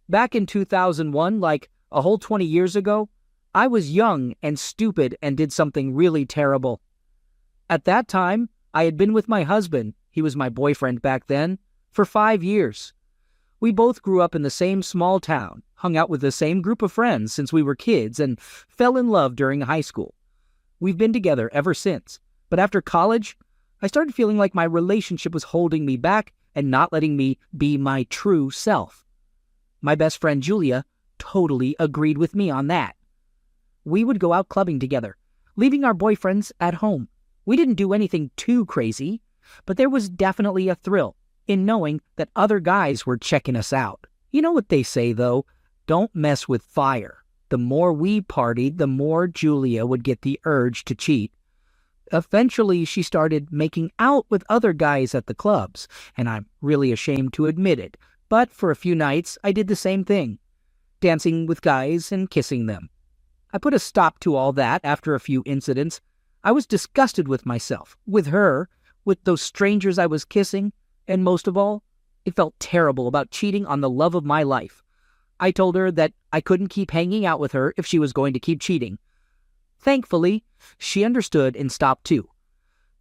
Back in 2001, like a whole 20 years ago, I was young and stupid and did something really terrible. At that time, I had been with my husband, he was my boyfriend back then, for 5 years. We both grew up in the same small town, hung out with the same group of friends since we were kids, and fell in love during high school. We've been together ever since, but after college, I started feeling like my relationship was holding me back and not letting me be my true self. My best friend Julia totally agreed with me on that. We would go out clubbing together, leaving our boyfriends at home. We didn't do anything too crazy, but there was definitely a thrill in knowing that other guys were checking us out. You know what they say, though? Don't mess with fire. The more we partied, the more Julia would get the urge to cheat. Eventually, she started making out with other guys at the clubs, and I'm really ashamed to admit it, but for a few nights, I did the same thing, dancing with guys and kissing them. I put a stop to all that after a few incidents. I was disgusted with myself, with her, with those strangers I was kissing, and most of all, it felt terrible about cheating on the love of my life. I told her that I couldn't keep hanging out with her if she was going to keep cheating. Thankfully, she understood and stopped too.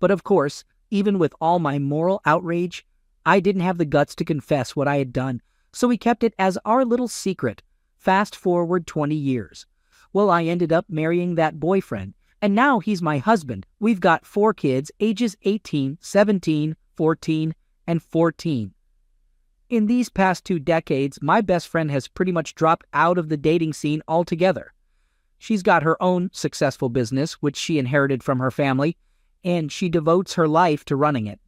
But of course, even with all my moral outrage, I didn't have the guts to confess what I had done, so we kept it as our little secret. Fast forward 20 years. Well, I ended up marrying that boyfriend, and now he's my husband. We've got 4 kids, ages 18, 17, 14, and 14. In these past 2 decades, my best friend has pretty much dropped out of the dating scene altogether. She's got her own successful business, which she inherited from her family, and she devotes her life to running it.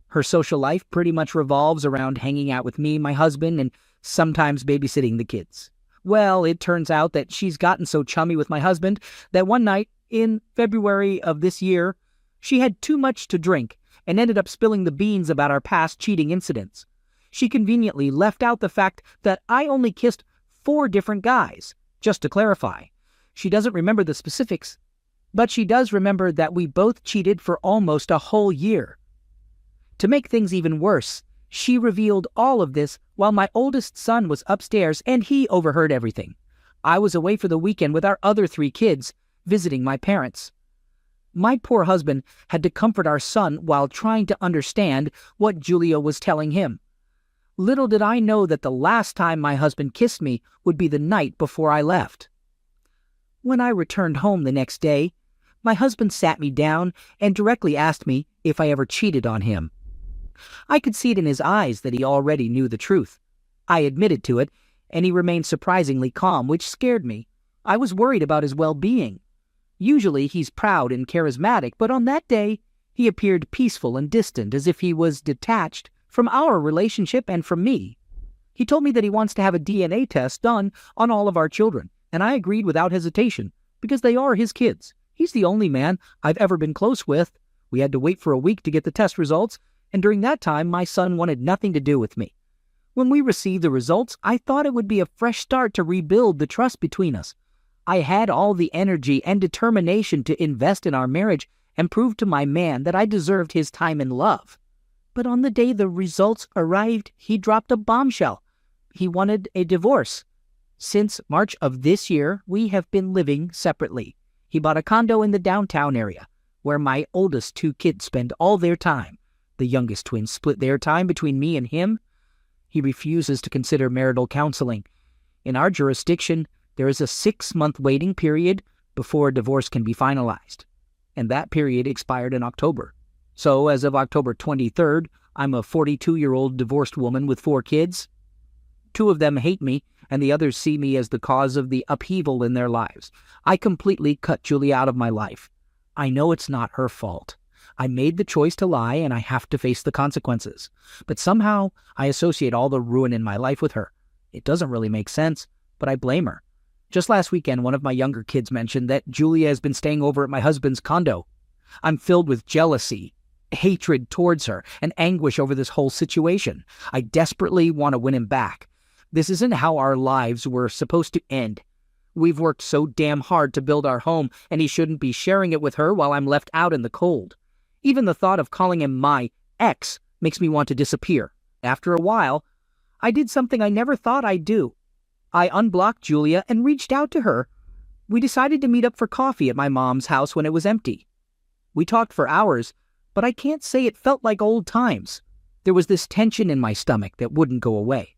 Her social life pretty much revolves around hanging out with me, my husband, and sometimes babysitting the kids. Well, it turns out that she's gotten so chummy with my husband that one night in February of this year, she had too much to drink and ended up spilling the beans about our past cheating incidents. She conveniently left out the fact that I only kissed 4 different guys. Just to clarify, she doesn't remember the specifics, but she does remember that we both cheated for almost a whole year. To make things even worse, she revealed all of this while my oldest son was upstairs and he overheard everything. I was away for the weekend with our other 3 kids, visiting my parents. My poor husband had to comfort our son while trying to understand what Julia was telling him. Little did I know that the last time my husband kissed me would be the night before I left. When I returned home the next day, my husband sat me down and directly asked me if I ever cheated on him. I could see it in his eyes that he already knew the truth. I admitted to it, and he remained surprisingly calm, which scared me. I was worried about his well-being. Usually he's proud and charismatic, but on that day, he appeared peaceful and distant, as if he was detached from our relationship and from me. He told me that he wants to have a DNA test done on all of our children, and I agreed without hesitation, because they are his kids. He's the only man I've ever been close with. We had to wait for a week to get the test results, and during that time, my son wanted nothing to do with me. When we received the results, I thought it would be a fresh start to rebuild the trust between us. I had all the energy and determination to invest in our marriage and prove to my man that I deserved his time and love. But on the day the results arrived, he dropped a bombshell. He wanted a divorce. Since March of this year, we have been living separately. He bought a condo in the downtown area, where my oldest 2 kids spend all their time. The youngest twins split their time between me and him. He refuses to consider marital counseling. In our jurisdiction, there is a 6-month waiting period before a divorce can be finalized, and that period expired in October. So, as of October 23rd, I'm a 42-year-old divorced woman with 4 kids. 2 of them hate me, and the others see me as the cause of the upheaval in their lives. I completely cut Julie out of my life. I know it's not her fault. I made the choice to lie, and I have to face the consequences. But somehow, I associate all the ruin in my life with her. It doesn't really make sense, but I blame her. Just last weekend, one of my younger kids mentioned that Julia has been staying over at my husband's condo. I'm filled with jealousy, hatred towards her, and anguish over this whole situation. I desperately want to win him back. This isn't how our lives were supposed to end. We've worked so damn hard to build our home, and he shouldn't be sharing it with her while I'm left out in the cold. Even the thought of calling him my ex makes me want to disappear. After a while, I did something I never thought I'd do. I unblocked Julia and reached out to her. We decided to meet up for coffee at my mom's house when it was empty. We talked for hours, but I can't say it felt like old times. There was this tension in my stomach that wouldn't go away.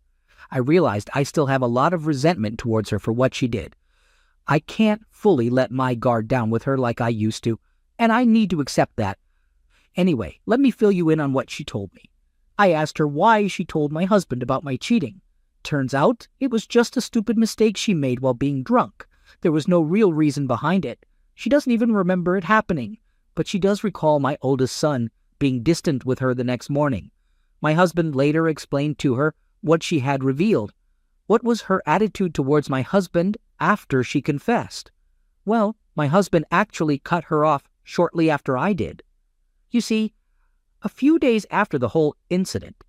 I realized I still have a lot of resentment towards her for what she did. I can't fully let my guard down with her like I used to, and I need to accept that. Anyway, let me fill you in on what she told me. I asked her why she told my husband about my cheating. Turns out it was just a stupid mistake she made while being drunk. There was no real reason behind it. She doesn't even remember it happening, but she does recall my oldest son being distant with her the next morning. My husband later explained to her what she had revealed. What was her attitude towards my husband after she confessed? Well, my husband actually cut her off shortly after I did. You see, a few days after the whole incident,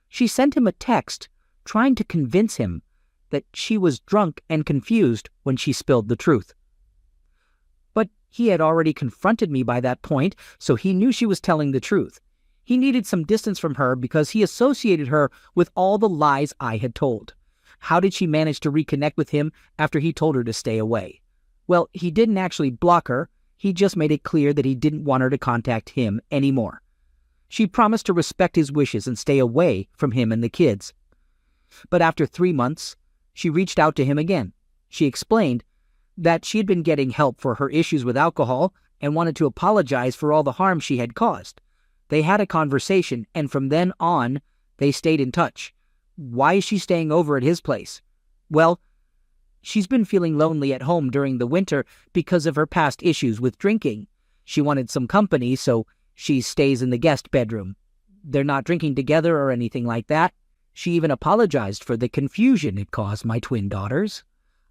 she sent him a text trying to convince him that she was drunk and confused when she spilled the truth. But he had already confronted me by that point, so he knew she was telling the truth. He needed some distance from her because he associated her with all the lies I had told. How did she manage to reconnect with him after he told her to stay away? Well, he didn't actually block her. He just made it clear that he didn't want her to contact him anymore. She promised to respect his wishes and stay away from him and the kids. But after 3 months, she reached out to him again. She explained that she had been getting help for her issues with alcohol and wanted to apologize for all the harm she had caused. They had a conversation, and from then on, they stayed in touch. Why is she staying over at his place? Well, she's been feeling lonely at home during the winter because of her past issues with drinking. She wanted some company, so she stays in the guest bedroom. They're not drinking together or anything like that. She even apologized for the confusion it caused my twin daughters.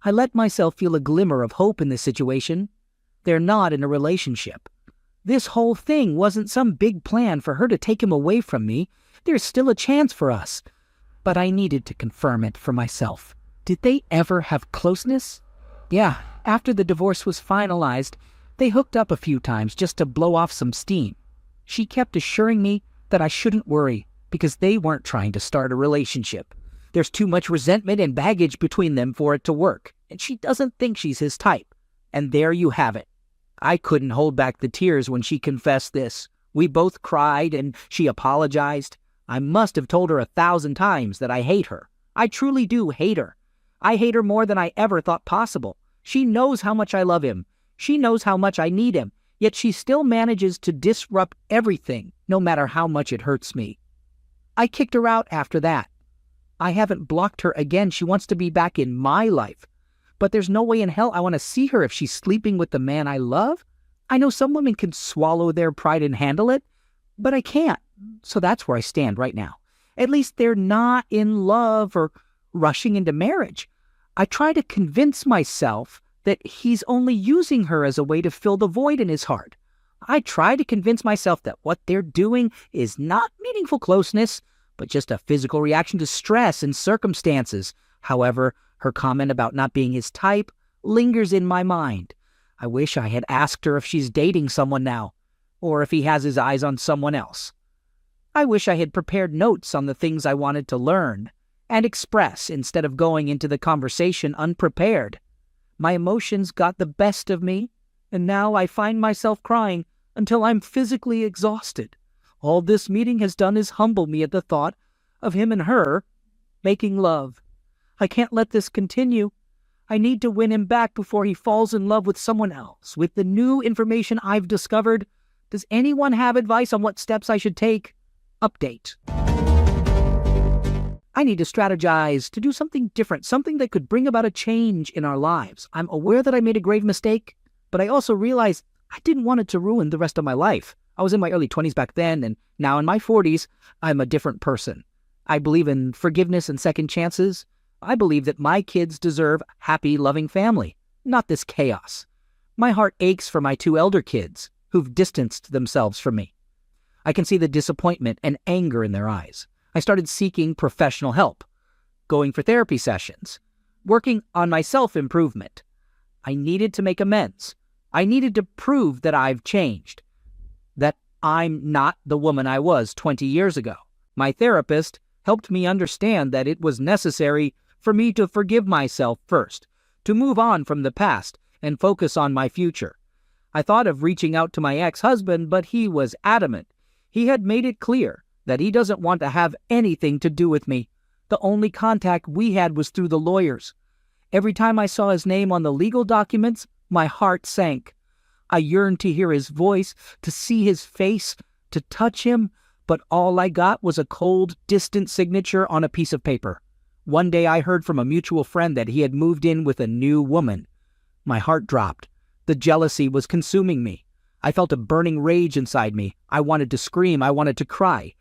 I let myself feel a glimmer of hope in this situation. They're not in a relationship. This whole thing wasn't some big plan for her to take him away from me. There's still a chance for us. But I needed to confirm it for myself. Did they ever have closeness? Yeah, after the divorce was finalized, they hooked up a few times just to blow off some steam. She kept assuring me that I shouldn't worry because they weren't trying to start a relationship. There's too much resentment and baggage between them for it to work, and she doesn't think she's his type. And there you have it. I couldn't hold back the tears when she confessed this. We both cried and she apologized. I must have told her 1,000 times that I hate her. I truly do hate her. I hate her more than I ever thought possible. She knows how much I love him. She knows how much I need him. Yet she still manages to disrupt everything, no matter how much it hurts me. I kicked her out after that. I haven't blocked her again. She wants to be back in my life. But there's no way in hell I want to see her if she's sleeping with the man I love. I know some women can swallow their pride and handle it, but I can't. So that's where I stand right now. At least they're not in love or rushing into marriage. I try to convince myself that he's only using her as a way to fill the void in his heart. I try to convince myself that what they're doing is not meaningful closeness, but just a physical reaction to stress and circumstances. However, her comment about not being his type lingers in my mind. I wish I had asked her if she's dating someone now, or if he has his eyes on someone else. I wish I had prepared notes on the things I wanted to learn and express instead of going into the conversation unprepared. My emotions got the best of me, and now I find myself crying until I'm physically exhausted. All this meeting has done is humble me at the thought of him and her making love. I can't let this continue. I need to win him back before he falls in love with someone else. With the new information I've discovered, does anyone have advice on what steps I should take? Update. I need to strategize to do something different, something that could bring about a change in our lives. I'm aware that I made a grave mistake, but I also realize I didn't want it to ruin the rest of my life. I was in my early 20s back then, and now in my 40s, I'm a different person. I believe in forgiveness and second chances. I believe that my kids deserve a happy, loving family, not this chaos. My heart aches for my 2 elder kids who've distanced themselves from me. I can see the disappointment and anger in their eyes. I started seeking professional help, going for therapy sessions, working on my self-improvement. I needed to make amends. I needed to prove that I've changed, that I'm not the woman I was 20 years ago. My therapist helped me understand that it was necessary for me to forgive myself first, to move on from the past and focus on my future. I thought of reaching out to my ex-husband, but he was adamant. He had made it clear that he doesn't want to have anything to do with me. The only contact we had was through the lawyers. Every time I saw his name on the legal documents, my heart sank. I yearned to hear his voice, to see his face, to touch him, but all I got was a cold, distant signature on a piece of paper. One day I heard from a mutual friend that he had moved in with a new woman. My heart dropped. The jealousy was consuming me. I felt a burning rage inside me. I wanted to scream. I wanted to cry.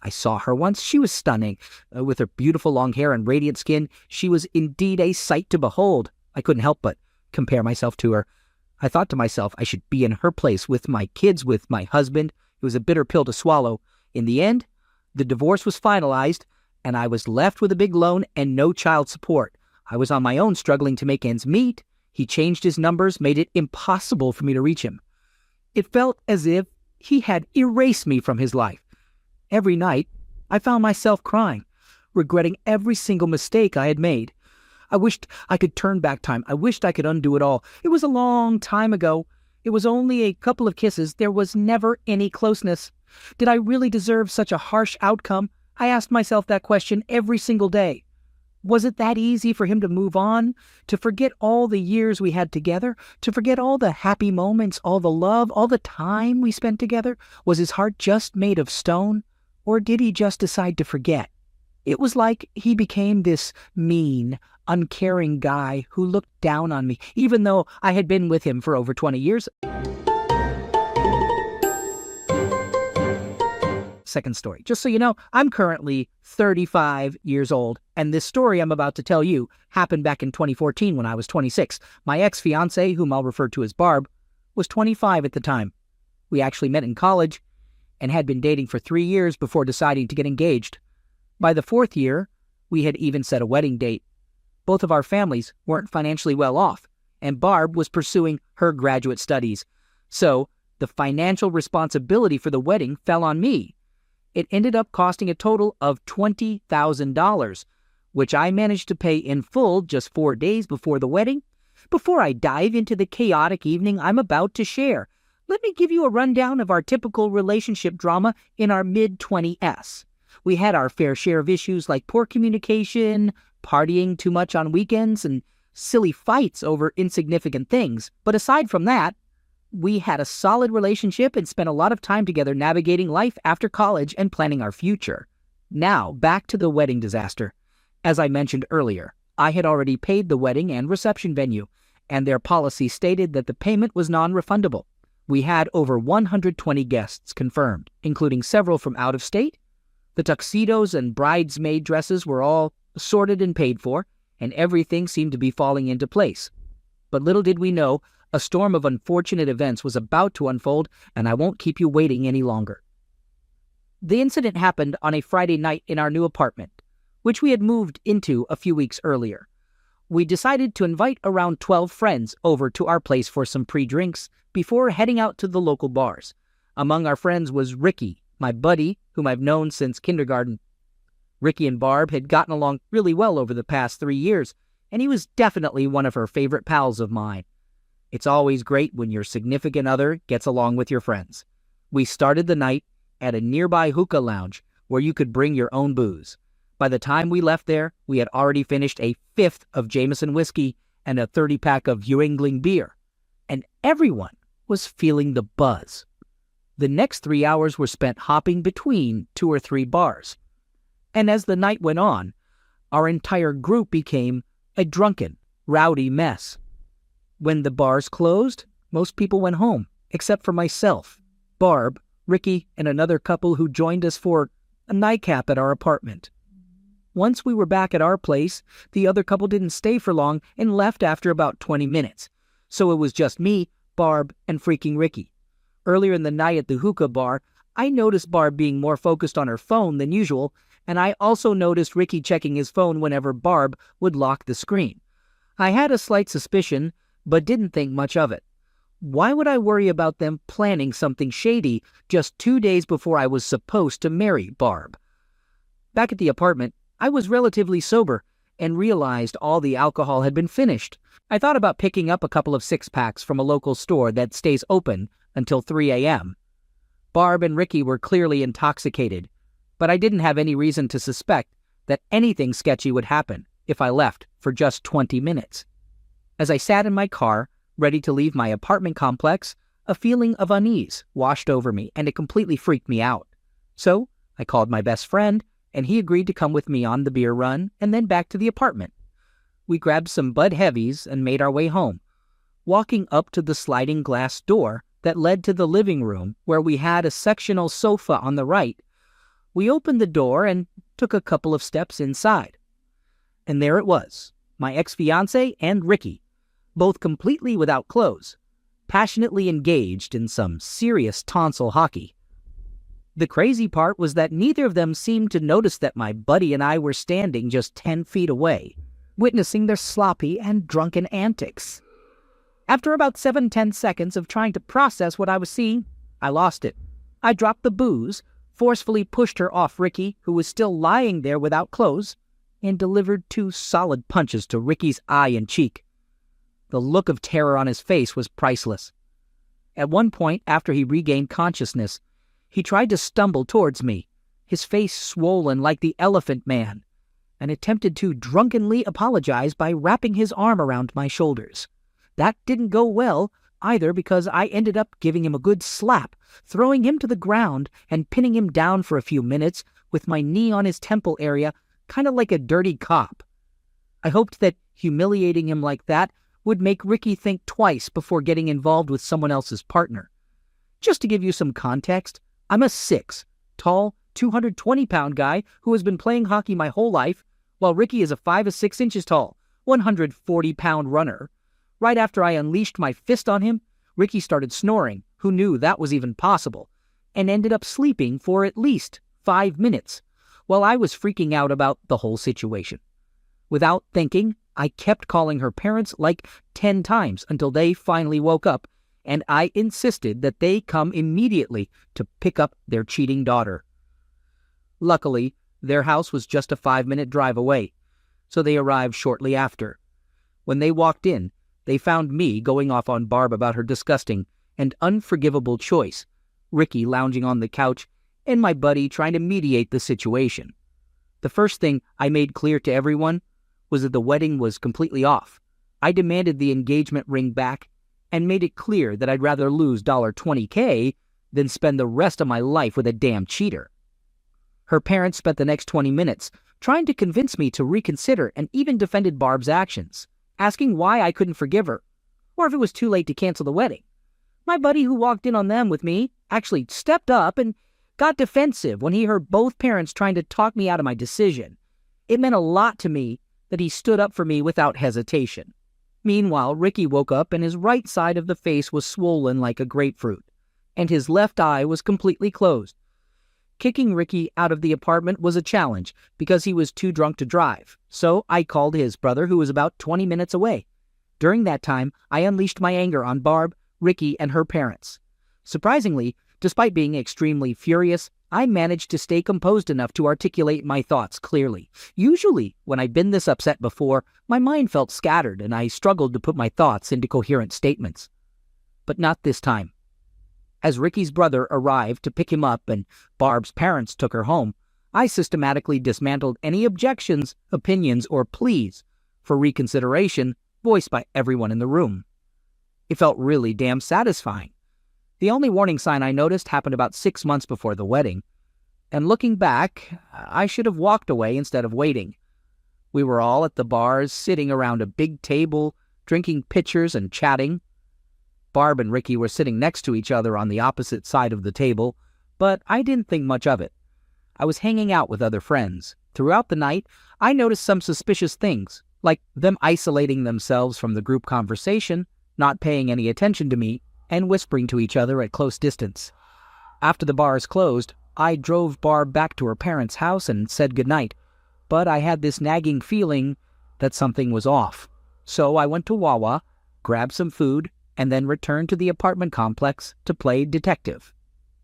I saw her once. She was stunning. With her beautiful long hair and radiant skin, she was indeed a sight to behold. I couldn't help but compare myself to her. I thought to myself I should be in her place with my kids, with my husband. It was a bitter pill to swallow. In the end, the divorce was finalized, and I was left with a big loan and no child support. I was on my own, struggling to make ends meet. He changed his numbers, made it impossible for me to reach him. It felt as if he had erased me from his life. Every night, I found myself crying, regretting every single mistake I had made. I wished I could turn back time. I wished I could undo it all. It was a long time ago. It was only a couple of kisses. There was never any closeness. Did I really deserve such a harsh outcome? I asked myself that question every single day. Was it that easy for him to move on, to forget all the years we had together, to forget all the happy moments, all the love, all the time we spent together? Was his heart just made of stone, or did he just decide to forget? It was like he became this mean, uncaring guy who looked down on me, even though I had been with him for over 20 years. Second story. Just so you know, I'm currently 35 years old, and this story I'm about to tell you happened back in 2014 when I was 26. My ex-fiancée, whom I'll refer to as Barb, was 25 at the time. We actually met in college and had been dating for 3 years before deciding to get engaged. By the 4th year, we had even set a wedding date. Both of our families weren't financially well off, and Barb was pursuing her graduate studies. So the financial responsibility for the wedding fell on me. It ended up costing a total of $20,000, which I managed to pay in full just 4 days before the wedding. Before I dive into the chaotic evening I'm about to share, let me give you a rundown of our typical relationship drama in our mid-20s. We had our fair share of issues like poor communication, partying too much on weekends, and silly fights over insignificant things. But aside from that, we had a solid relationship and spent a lot of time together navigating life after college and planning our future. Now, back to the wedding disaster. As I mentioned earlier, I had already paid the wedding and reception venue, and their policy stated that the payment was non-refundable. We had over 120 guests confirmed, including several from out of state. The tuxedos and bridesmaid dresses were all sorted and paid for, and everything seemed to be falling into place. But little did we know, a storm of unfortunate events was about to unfold, and I won't keep you waiting any longer. The incident happened on a Friday night in our new apartment, which we had moved into a few weeks earlier. We decided to invite around 12 friends over to our place for some pre-drinks before heading out to the local bars. Among our friends was Ricky, my buddy, whom I've known since kindergarten. Ricky and Barb had gotten along really well over the past 3 years, and he was definitely one of her favorite pals of mine. It's always great when your significant other gets along with your friends. We started the night at a nearby hookah lounge where you could bring your own booze. By the time we left there, we had already finished a 5th of Jameson whiskey and a 30-pack of Yuengling beer, and everyone was feeling the buzz. The next 3 hours were spent hopping between 2 or 3 bars. And as the night went on, our entire group became a drunken, rowdy mess. When the bars closed, most people went home, except for myself, Barb, Ricky, and another couple who joined us for a nightcap at our apartment. Once we were back at our place, the other couple didn't stay for long and left after about 20 minutes. So it was just me, Barb, and freaking Ricky. Earlier in the night at the hookah bar, I noticed Barb being more focused on her phone than usual, and I also noticed Ricky checking his phone whenever Barb would lock the screen. I had a slight suspicion, but didn't think much of it. Why would I worry about them planning something shady just 2 days before I was supposed to marry Barb? Back at the apartment, I was relatively sober and realized all the alcohol had been finished. I thought about picking up a couple of six-packs from a local store that stays open until 3 a.m. Barb and Ricky were clearly intoxicated, but I didn't have any reason to suspect that anything sketchy would happen if I left for just 20 minutes. As I sat in my car, ready to leave my apartment complex, a feeling of unease washed over me, and it completely freaked me out. So I called my best friend, and he agreed to come with me on the beer run and then back to the apartment. We grabbed some Bud Heavies and made our way home, walking up to the sliding glass door that led to the living room where we had a sectional sofa on the right. We opened the door and took a couple of steps inside. And there it was, my ex-fiancé and Ricky, both completely without clothes, passionately engaged in some serious tonsil hockey. The crazy part was that neither of them seemed to notice that my buddy and I were standing just 10 feet away, witnessing their sloppy and drunken antics. After about 7-10 seconds of trying to process what I was seeing, I lost it. I dropped the booze, forcefully pushed her off Ricky, who was still lying there without clothes, and delivered 2 solid punches to Ricky's eye and cheek. The look of terror on his face was priceless. At one point, after he regained consciousness, he tried to stumble towards me, his face swollen like the Elephant Man, and attempted to drunkenly apologize by wrapping his arm around my shoulders. That didn't go well, either, because I ended up giving him a good slap, throwing him to the ground and pinning him down for a few minutes with my knee on his temple area, kind of like a dirty cop. I hoped that humiliating him like that would make Ricky think twice before getting involved with someone else's partner. Just to give you some context, I'm a 6, tall, 220-pound guy who has been playing hockey my whole life, while Ricky is a 5 or 6 inches tall, 140-pound runner. Right after I unleashed my fist on him, Ricky started snoring, who knew that was even possible, and ended up sleeping for at least 5 minutes, while I was freaking out about the whole situation. Without thinking, I kept calling her parents like 10 times until they finally woke up, and I insisted that they come immediately to pick up their cheating daughter. Luckily, their house was just a 5-minute drive away, so they arrived shortly after. When they walked in, they found me going off on Barb about her disgusting and unforgivable choice, Ricky lounging on the couch, and my buddy trying to mediate the situation. The first thing I made clear to everyone was that the wedding was completely off. I demanded the engagement ring back and made it clear that I'd rather lose $20K than spend the rest of my life with a damn cheater. Her parents spent the next 20 minutes trying to convince me to reconsider and even defended Barb's actions, asking why I couldn't forgive her, or if it was too late to cancel the wedding. My buddy who walked in on them with me actually stepped up and got defensive when he heard both parents trying to talk me out of my decision. It meant a lot to me that he stood up for me without hesitation. Meanwhile, Ricky woke up and his right side of the face was swollen like a grapefruit, and his left eye was completely closed. Kicking Ricky out of the apartment was a challenge because he was too drunk to drive, so I called his brother, who was about 20 minutes away. During that time, I unleashed my anger on Barb, Ricky, and her parents. Surprisingly, despite being extremely furious, I managed to stay composed enough to articulate my thoughts clearly. Usually, when I've been this upset before, my mind felt scattered and I struggled to put my thoughts into coherent statements. But not this time. As Ricky's brother arrived to pick him up and Barb's parents took her home, I systematically dismantled any objections, opinions, or pleas for reconsideration voiced by everyone in the room. It felt really damn satisfying. The only warning sign I noticed happened about 6 months before the wedding, and looking back, I should have walked away instead of waiting. We were all at the bars, sitting around a big table, drinking pitchers and chatting. Barb and Ricky were sitting next to each other on the opposite side of the table, but I didn't think much of it. I was hanging out with other friends. Throughout the night, I noticed some suspicious things, like them isolating themselves from the group conversation, not paying any attention to me, and whispering to each other at close distance. After the bars closed, I drove Barb back to her parents' house and said goodnight, but I had this nagging feeling that something was off. So I went to Wawa, grabbed some food, and then returned to the apartment complex to play detective.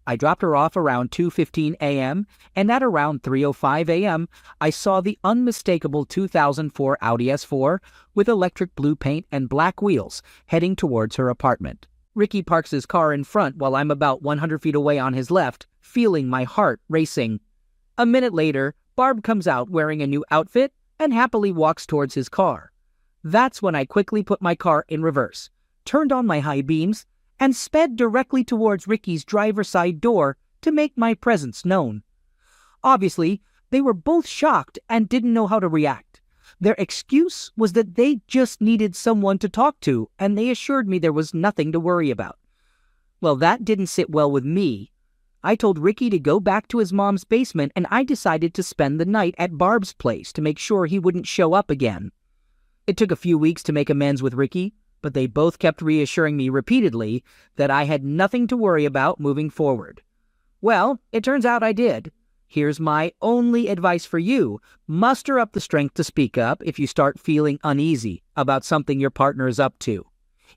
I dropped her off around 2:15 a.m., and at around 3:05 a.m., I saw the unmistakable 2004 Audi S4 with electric blue paint and black wheels heading towards her apartment. Ricky parks his car in front while I'm about 100 feet away on his left, feeling my heart racing. A minute later, Barb comes out wearing a new outfit and happily walks towards his car. That's when I quickly put my car in reverse, turned on my high beams, and sped directly towards Ricky's driver's side door to make my presence known. Obviously, they were both shocked and didn't know how to react. Their excuse was that they just needed someone to talk to, and they assured me there was nothing to worry about. Well, that didn't sit well with me. I told Ricky to go back to his mom's basement, and I decided to spend the night at Barb's place to make sure he wouldn't show up again. It took a few weeks to make amends with Ricky, but they both kept reassuring me repeatedly that I had nothing to worry about moving forward. Well, it turns out I did. Here's my only advice for you. Muster up the strength to speak up if you start feeling uneasy about something your partner is up to.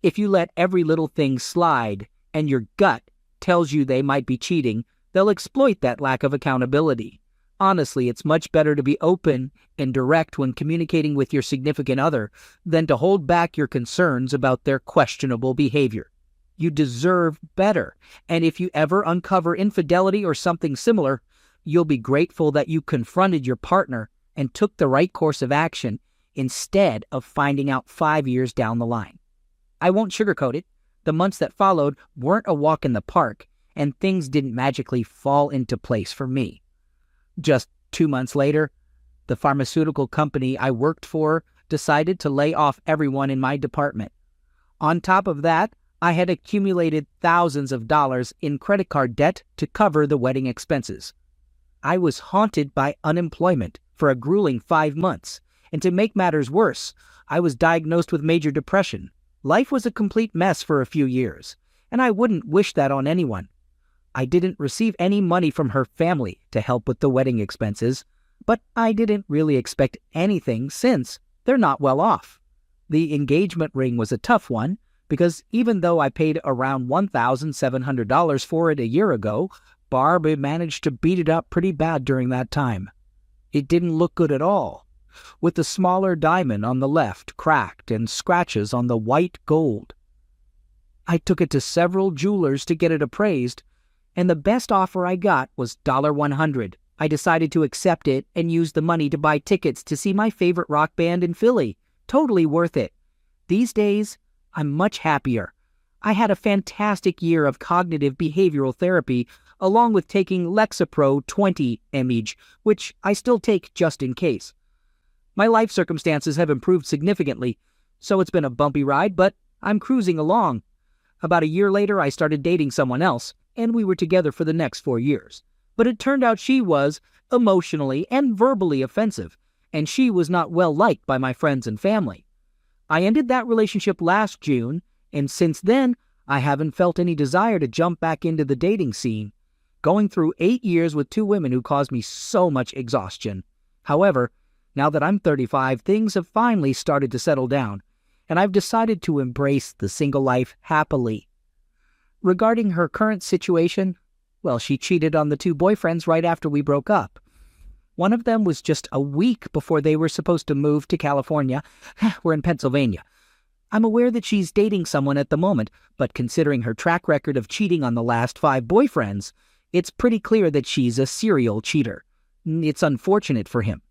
If you let every little thing slide and your gut tells you they might be cheating, they'll exploit that lack of accountability. Honestly, it's much better to be open and direct when communicating with your significant other than to hold back your concerns about their questionable behavior. You deserve better, and if you ever uncover infidelity or something similar, you'll be grateful that you confronted your partner and took the right course of action instead of finding out 5 years down the line. I won't sugarcoat it. The months that followed weren't a walk in the park, and things didn't magically fall into place for me. Just 2 months later, the pharmaceutical company I worked for decided to lay off everyone in my department. On top of that, I had accumulated thousands of dollars in credit card debt to cover the wedding expenses. I was haunted by unemployment for a grueling 5 months, and to make matters worse, I was diagnosed with major depression. Life was a complete mess for a few years, and I wouldn't wish that on anyone. I didn't receive any money from her family to help with the wedding expenses, but I didn't really expect anything since they're not well off. The engagement ring was a tough one, because even though I paid around $1,700 for it a year ago, Barb managed to beat it up pretty bad during that time. It didn't look good at all, with the smaller diamond on the left cracked and scratches on the white gold. I took it to several jewelers to get it appraised, and the best offer I got was $100. I decided to accept it and use the money to buy tickets to see my favorite rock band in Philly. Totally worth it. These days, I'm much happier. I had a fantastic year of cognitive behavioral therapy, along with taking Lexapro 20 mg, which I still take just in case. My life circumstances have improved significantly, so it's been a bumpy ride, but I'm cruising along. About a year later, I started dating someone else, and we were together for the next 4 years. But it turned out she was emotionally and verbally offensive, and she was not well liked by my friends and family. I ended that relationship last June, and since then, I haven't felt any desire to jump back into the dating scene, going through 8 years with 2 women who caused me so much exhaustion. However, now that I'm 35, things have finally started to settle down, and I've decided to embrace the single life happily. Regarding her current situation, well, she cheated on the 2 boyfriends right after we broke up. One of them was just a week before they were supposed to move to California. We're in Pennsylvania. I'm aware that she's dating someone at the moment, but considering her track record of cheating on the last 5 boyfriends, it's pretty clear that she's a serial cheater. It's unfortunate for him.